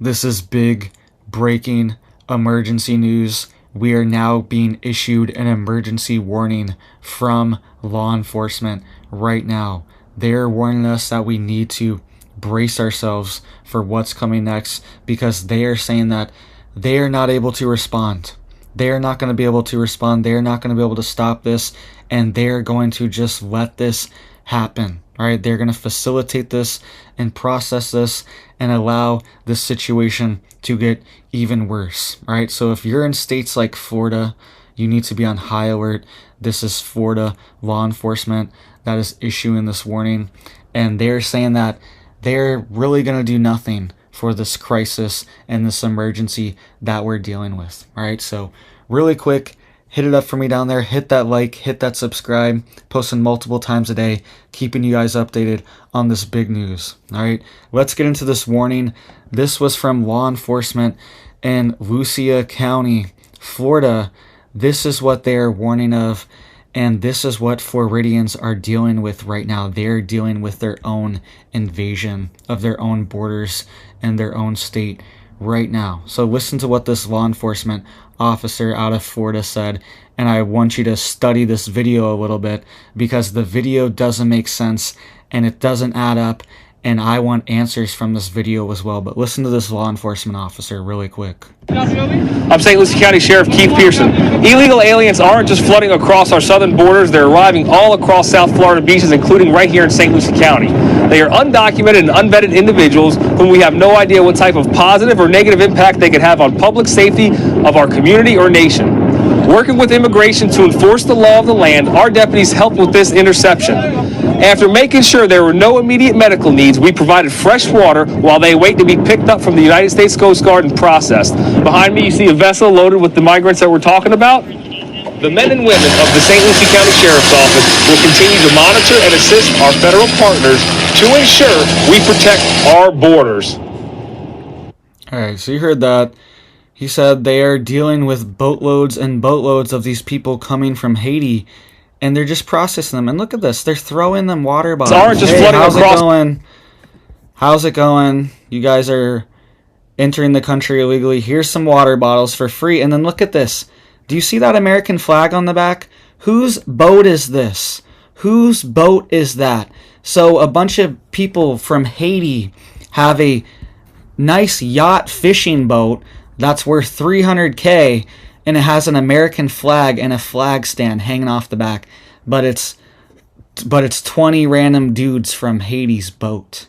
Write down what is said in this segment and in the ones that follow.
This is big, breaking, emergency news. We are now being issued an emergency warning from law enforcement right now. They're warning us that we need to brace ourselves for what's coming next because they are saying that they are not able to respond. They are not going to be able to respond. They are not going to be able to stop this, and they are going to just let this happen. All right, they're going to facilitate this and process this and allow this situation to get even worse. All right, so if you're in states like Florida, you need to be on high alert. This is Florida law enforcement that is issuing this warning, and they're saying that they're really going to do nothing for this crisis and this emergency that we're dealing with. All right, so really quick, hit it up for me down there. Hit that like, hit that subscribe. Posting multiple times a day, keeping you guys updated on this big news. All right, let's get into this warning. This was from law enforcement in Lucia County, Florida. This is what they're warning of, and this is what Floridians are dealing with right now. They're dealing with their own invasion of their own borders and their own state right now. So listen to what this law enforcement officer out of Florida said, and I want you to study this video a little bit because the video doesn't make sense and it doesn't add up, and I want answers from this video as well. But listen to this law enforcement officer really quick. I'm St. Lucie County Sheriff Keith Pearson. Illegal aliens aren't just flooding across our southern borders, they're arriving all across South Florida beaches, including right here in St. Lucie County. They are undocumented and unvetted individuals whom we have no idea what type of positive or negative impact they could have on public safety of our community or nation. Working with immigration to enforce the law of the land, our deputies helped with this interception. After making sure there were no immediate medical needs, we provided fresh water while they wait to be picked up from the United States Coast Guard and processed. Behind me, you see a vessel loaded with the migrants that we're talking about. The men and women of the St. Lucie County Sheriff's Office will continue to monitor and assist our federal partners to ensure we protect our borders. All right, so you heard that. He said they are dealing with boatloads and boatloads of these people coming from Haiti, and they're just processing them. And look at this. They're throwing them water bottles. Aren't just flooding how's across. It going? How's it going? You guys are entering the country illegally. Here's some water bottles for free. And then look at this. Do you see that American flag on the back? Whose boat is this? Whose boat is that? So a bunch of people from Haiti have a nice yacht fishing boat that's worth $300K, and it has an American flag and a flag stand hanging off the back. But it's 20 random dudes from Haiti's boat.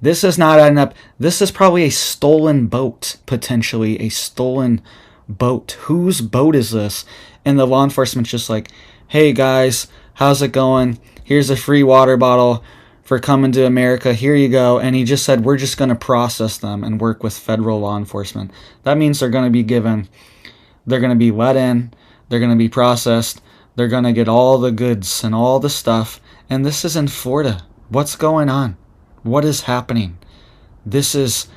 This is not adding up. This is probably a stolen boat, potentially a stolen boat. Whose boat is this? And the law enforcement's just like, hey guys, how's it going? Here's a free water bottle for coming to America. Here you go. And he just said, we're just going to process them and work with federal law enforcement. That means they're going to be given, they're going to be let in, they're going to be processed, they're going to get all the goods and all the stuff. And this is in Florida. What's going on? What is happening? This is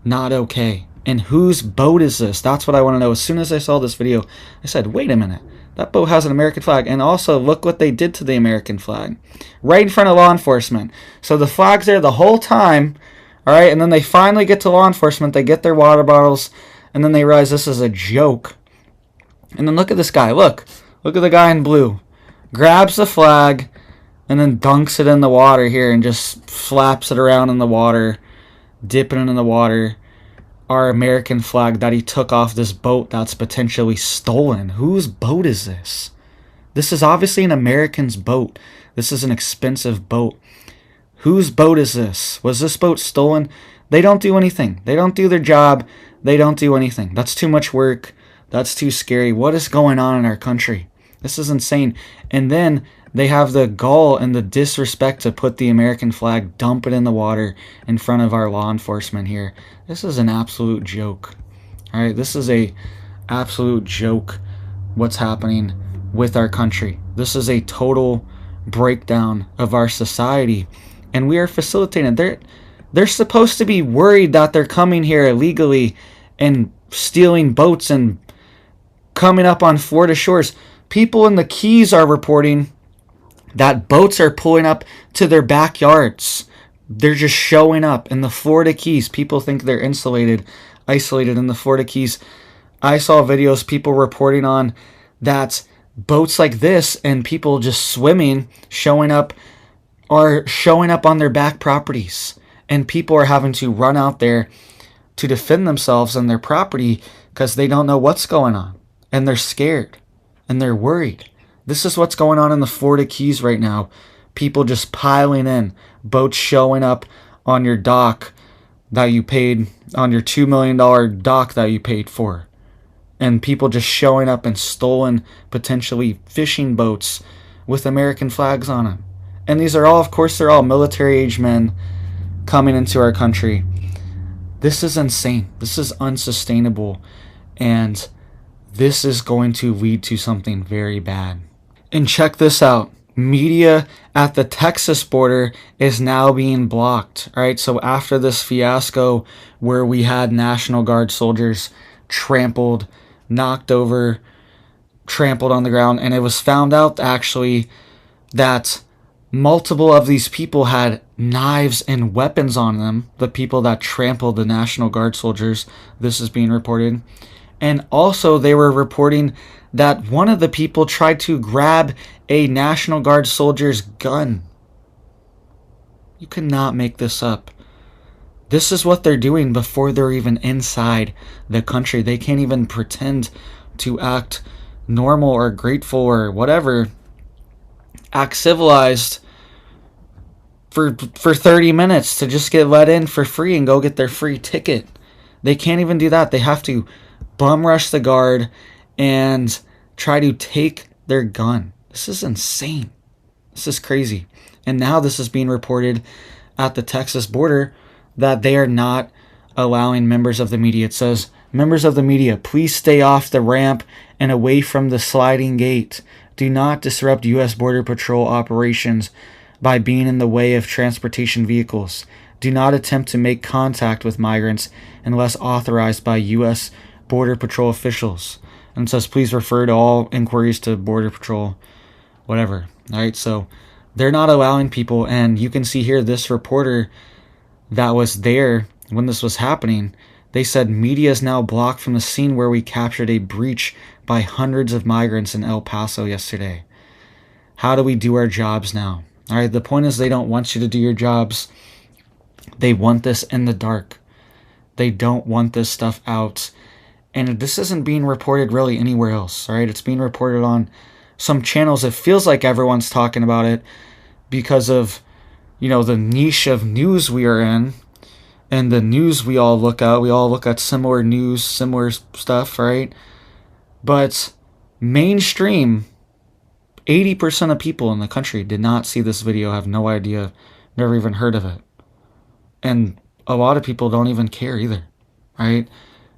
not okay. And whose boat is this? That's what I want to know. As soon as I saw this video, I said, wait a minute. That boat has an American flag. And also, look what they did to the American flag. Right in front of law enforcement. So the flag's there the whole time. All right, and then they finally get to law enforcement. They get their water bottles. And then they realize this is a joke. And then look at this guy. Look at the guy in blue. Grabs the flag and then dunks it in the water here and just flaps it around in the water. Dipping it in the water. Our American flag that he took off this boat that's potentially stolen. Whose boat is this? This is obviously an American's boat. This is an expensive boat. Whose boat is this? Was this boat stolen? They don't do anything. They don't do their job. They don't do anything. That's too much work. That's too scary. What is going on in our country? This is insane. And then they have the gall and the disrespect to put the American flag, dump it in the water in front of our law enforcement here. This is an absolute joke. All right, this is a absolute joke what's happening with our country. This is a total breakdown of our society, and we are facilitating it. They're supposed to be worried that they're coming here illegally and stealing boats and coming up on Florida shores. People in the Keys are reporting that boats are pulling up to their backyards. They're just showing up in the Florida Keys. People think they're isolated in the Florida Keys. I saw videos, people reporting on that boats like this and people just swimming, showing up on their back properties. And people are having to run out there to defend themselves and their property because they don't know what's going on. And they're scared and they're worried. This is what's going on in the Florida Keys right now. People just piling in, boats showing up on your dock that you paid, on your $2 million dock that you paid for. And people just showing up in stolen, potentially fishing boats with American flags on them. And these are all, of course, they're all military-age men coming into our country. This is insane. This is unsustainable. And this is going to lead to something very bad. And check this out. Media at the Texas border is now being blocked. All right, so after this fiasco where we had National Guard soldiers trampled, knocked over, trampled on the ground, and it was found out actually that multiple of these people had knives and weapons on them, the people that trampled the National Guard soldiers. This is being reported. And also they were reporting that one of the people tried to grab a National Guard soldier's gun. You cannot make this up. This is what they're doing before they're even inside the country. They can't even pretend to act normal or grateful or whatever, act civilized for 30 minutes to just get let in for free and go get their free ticket. They can't even do that. They have to bum rush the guard and try to take their gun. This is insane. This is crazy. And now this is being reported at the Texas border that they are not allowing members of the media. It says, members of the media, please stay off the ramp and away from the sliding gate. Do not disrupt U.S. Border Patrol operations by being in the way of transportation vehicles. Do not attempt to make contact with migrants unless authorized by U.S. Border Patrol officials. And it says, please refer to all inquiries to Border Patrol, whatever. All right, so they're not allowing people. And you can see here this reporter that was there when this was happening, they said media is now blocked from the scene where we captured a breach by hundreds of migrants in El Paso yesterday. How do we do our jobs now? All right, the point is they don't want you to do your jobs. They want this in the dark. They don't want this stuff out. And this isn't being reported really anywhere else, all right? It's being reported on some channels. It feels like everyone's talking about it because of, you know, the niche of news we are in and the news we all look at. We all look at similar news, similar stuff, right? But mainstream, 80% of people in the country did not see this video, have no idea, never even heard of it. And a lot of people don't even care either, right?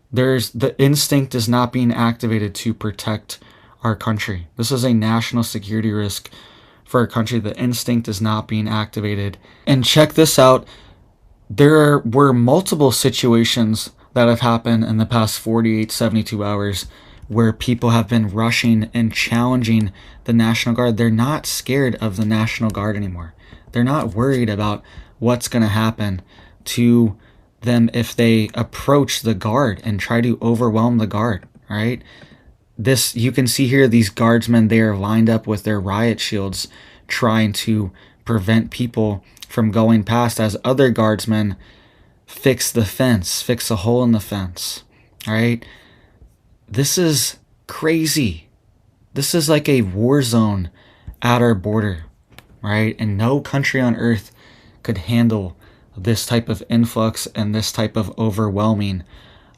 The instinct is not being activated to protect our country. This is a national security risk for our country. The instinct is not being activated. And check this out. There were multiple situations that have happened in the past 48, 72 hours where people have been rushing and challenging the National Guard. They're not scared of the National Guard anymore. They're not worried about what's going to happen to them if they approach the guard and try to overwhelm the guard, right? This, you can see here, these guardsmen, they are lined up with their riot shields trying to prevent people from going past as other guardsmen fix the fence, fix a hole in the fence, all right? This is crazy. This is like a war zone at our border, right? And no country on earth could handle this type of influx and this type of overwhelming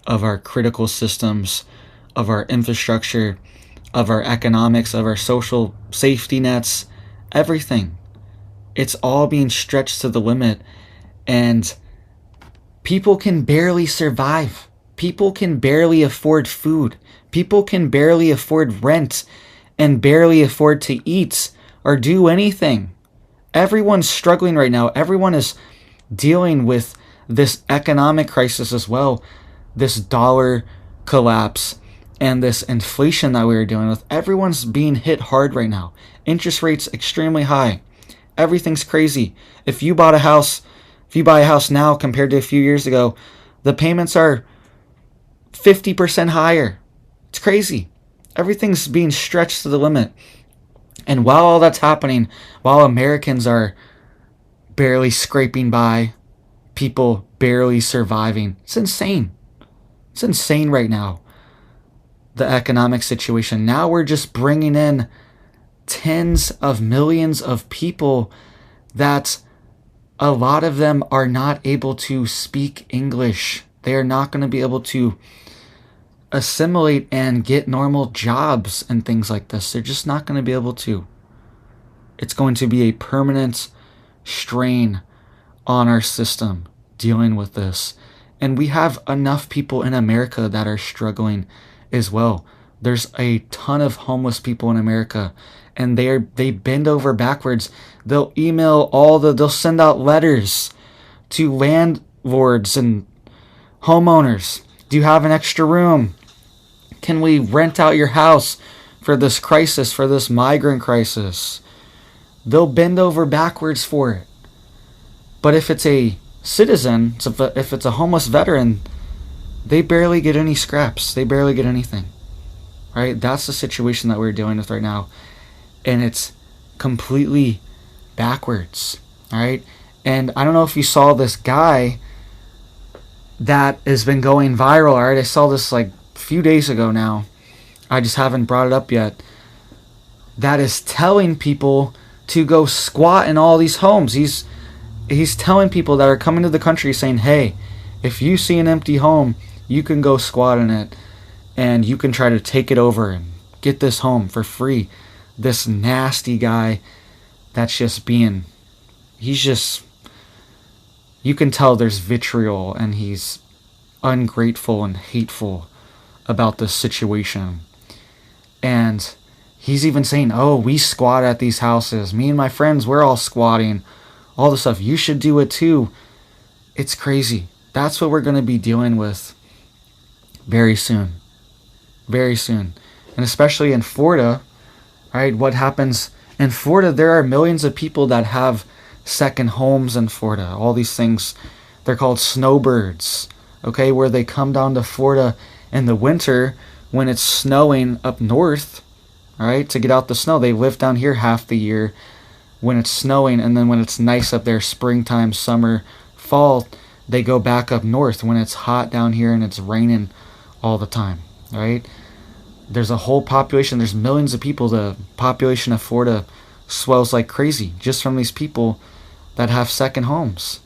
of our critical systems, of our infrastructure, of our economics, of our social safety nets, everything. It's all being stretched to the limit, and people can barely survive. People can barely afford food. People can barely afford rent and barely afford to eat or do anything. Everyone's struggling right now. Everyone is dealing with this economic crisis as well, this dollar collapse and this inflation that we are dealing with. Everyone's being hit hard right now. Interest rates extremely high. Everything's crazy. If you bought a house If you buy a house now compared to a few years ago, the payments are 50% higher. It's crazy. Everything's being stretched to the limit. And while all that's happening, while Americans are barely scraping by, people barely surviving, it's insane. It's insane right now, the economic situation. Now we're just bringing in tens of millions of people that a lot of them are not able to speak English. They are not going to be able to assimilate and get normal jobs and things like this. They're just not going to be able to. It's going to be a permanent strain on our system dealing with this. And we have enough people in America that are struggling as well. There's a ton of homeless people in America, and they bend over backwards. They'll they'll send out letters to landlords and homeowners. Do you have an extra room? Can we rent out your house for this crisis, for this migrant crisis? They'll bend over backwards for it. But if it's a citizen, if it's a homeless veteran, they barely get any scraps. They barely get anything. Right? That's the situation that we're dealing with right now. And it's completely backwards. All right? And I don't know if you saw this guy that has been going viral. All right? I saw this like a few days ago now. I just haven't brought it up yet. That is telling people to go squat in all these homes. He's telling people that are coming to the country saying, hey, if you see an empty home, you can go squat in it and you can try to take it over and get this home for free. This nasty guy that's just you can tell there's vitriol and he's ungrateful and hateful about this situation. And he's even saying, oh, we squat at these houses. Me and my friends, we're all squatting. All this stuff. You should do it too. It's crazy. That's what we're going to be dealing with very soon. Very soon. And especially in Florida, right? What happens in Florida, there are millions of people that have second homes in Florida. All these things, they're called snowbirds, okay? Where they come down to Florida in the winter when it's snowing up north, right? To get out the snow. They live down here half the year when it's snowing, and then when it's nice up there, springtime, summer, fall, they go back up north when it's hot down here and it's raining all the time, right? There's a whole population, there's millions of people. The population of Florida swells like crazy just from these people that have second homes.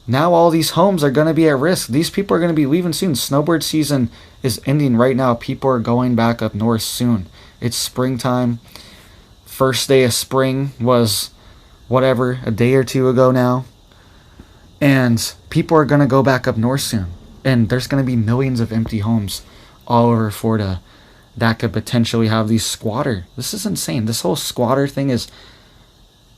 Now all these homes are going to be at risk. These people are going to be leaving soon. Snowbird season is ending right now. People are going back up north soon. It's springtime. First day of spring was a day or two ago now. And people are going to go back up north soon. And there's going to be millions of empty homes all over Florida that could potentially have these squatter. This is insane. This whole squatter thing it's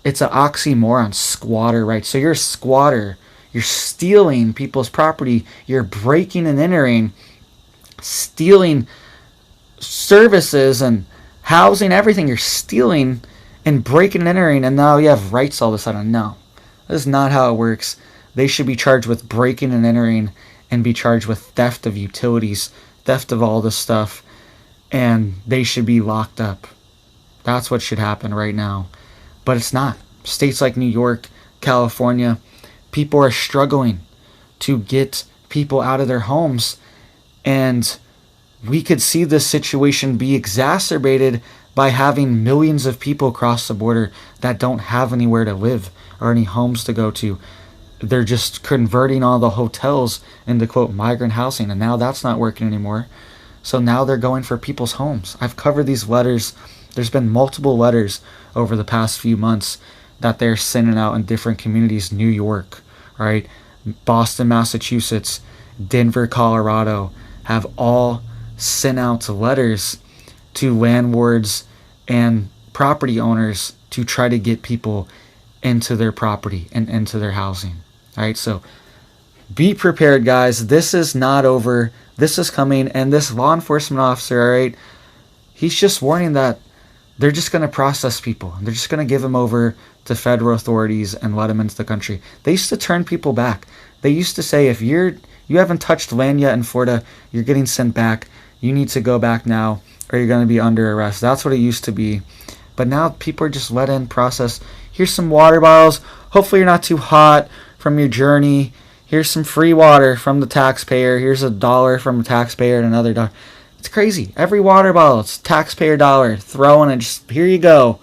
an oxymoron, squatter, right? So you're a squatter. You're stealing people's property. You're breaking and entering, stealing services and housing, everything. You're stealing and breaking and entering, and now you have rights all of a sudden. No, this is not how it works. They should be charged with breaking and entering and be charged with theft of utilities, theft of all this stuff, and they should be locked up. That's what should happen right now. But it's not. States like New York, California, people are struggling to get people out of their homes, and we could see this situation be exacerbated by having millions of people cross the border that don't have anywhere to live or any homes to go to. They're just converting all the hotels into, quote, migrant housing, and now that's not working anymore. So now they're going for people's homes. I've covered these letters. There's been multiple letters over the past few months that they're sending out in different communities. New York, right? Boston, Massachusetts, Denver, Colorado have all sent out letters to landlords and property owners to try to get people into their property and into their housing. All right, so be prepared, guys. This is not over. This is coming, and this law enforcement officer, all right, he's just warning that they're just going to process people. They're just going to give them over to federal authorities and let them into the country. They used to turn people back. They used to say, if you haven't touched land yet in Florida, you're getting sent back. You need to go back now or you're going to be under arrest. That's what it used to be. But now people are just let in, process. Here's some water bottles. Hopefully you're not too hot from your journey. Here's some free water from the taxpayer. Here's $1 from the taxpayer and another $1. It's crazy. Every water bottle, it's taxpayer dollar. Throwing it, just here you go.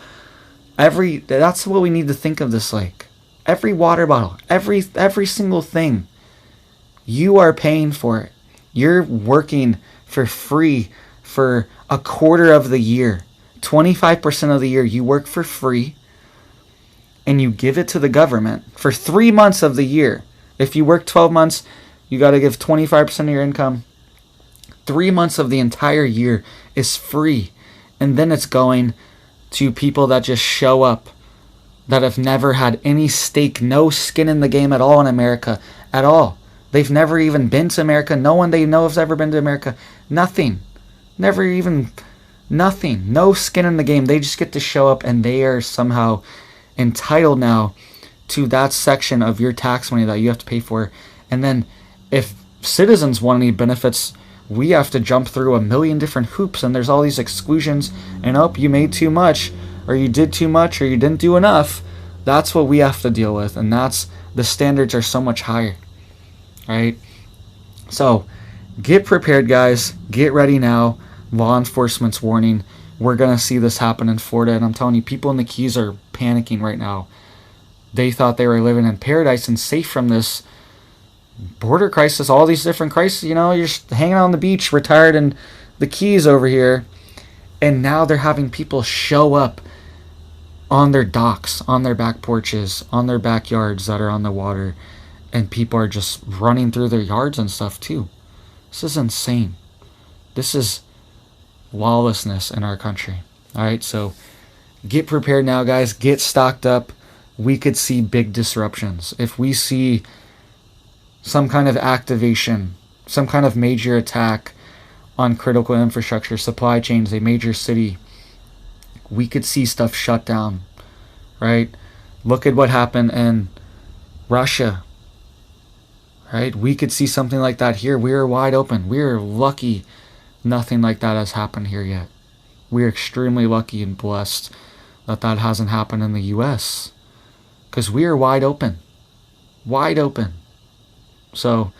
That's what we need to think of this like. Every water bottle, every single thing, you are paying for it. You're working for free for a quarter of the year. 25% of the year you work for free and you give it to the government for 3 months of the year. If you work 12 months, you got to give 25% of your income. 3 months of the entire year is free. And then it's going to people that just show up, that have never had any stake, no skin in the game at all in America, at all. They've never even been to America. No one they know has ever been to America. Nothing. Never even, nothing. No skin in the game. They just get to show up and they are somehow entitled now to that section of your tax money that you have to pay for. And then if citizens want any benefits, we have to jump through a million different hoops, and there's all these exclusions, and you made too much, or you did too much, or you didn't do enough. That's what we have to deal with, and the standards are so much higher, right? So get prepared, guys. Get ready now. Law enforcement's warning. We're going to see this happen in Florida, and I'm telling you, people in the Keys are panicking right now. They thought they were living in paradise and safe from this border crisis, all these different crises. You're just hanging out on the beach, retired in the Keys over here, and now they're having people show up on their docks, on their back porches, on their backyards that are on the water, and people are just running through their yards and stuff too. This is insane. This is lawlessness in our country. All right, so get prepared now, guys. Get stocked up. We could see big disruptions. If we see some kind of activation, some kind of major attack on critical infrastructure, supply chains, a major city, we could see stuff shut down, right? Look at what happened in Russia, right? We could see something like that here. We are wide open. We are lucky nothing like that has happened here yet. We are extremely lucky and blessed that that hasn't happened in the U.S. because we are wide open. Wide open. So,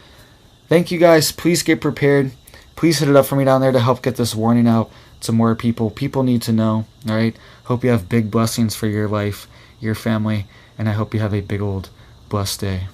thank you guys. Please get prepared. Please hit it up for me down there to help get this warning out to more people. People need to know, all right? Hope you have big blessings for your life, your family, and I hope you have a big old blessed day.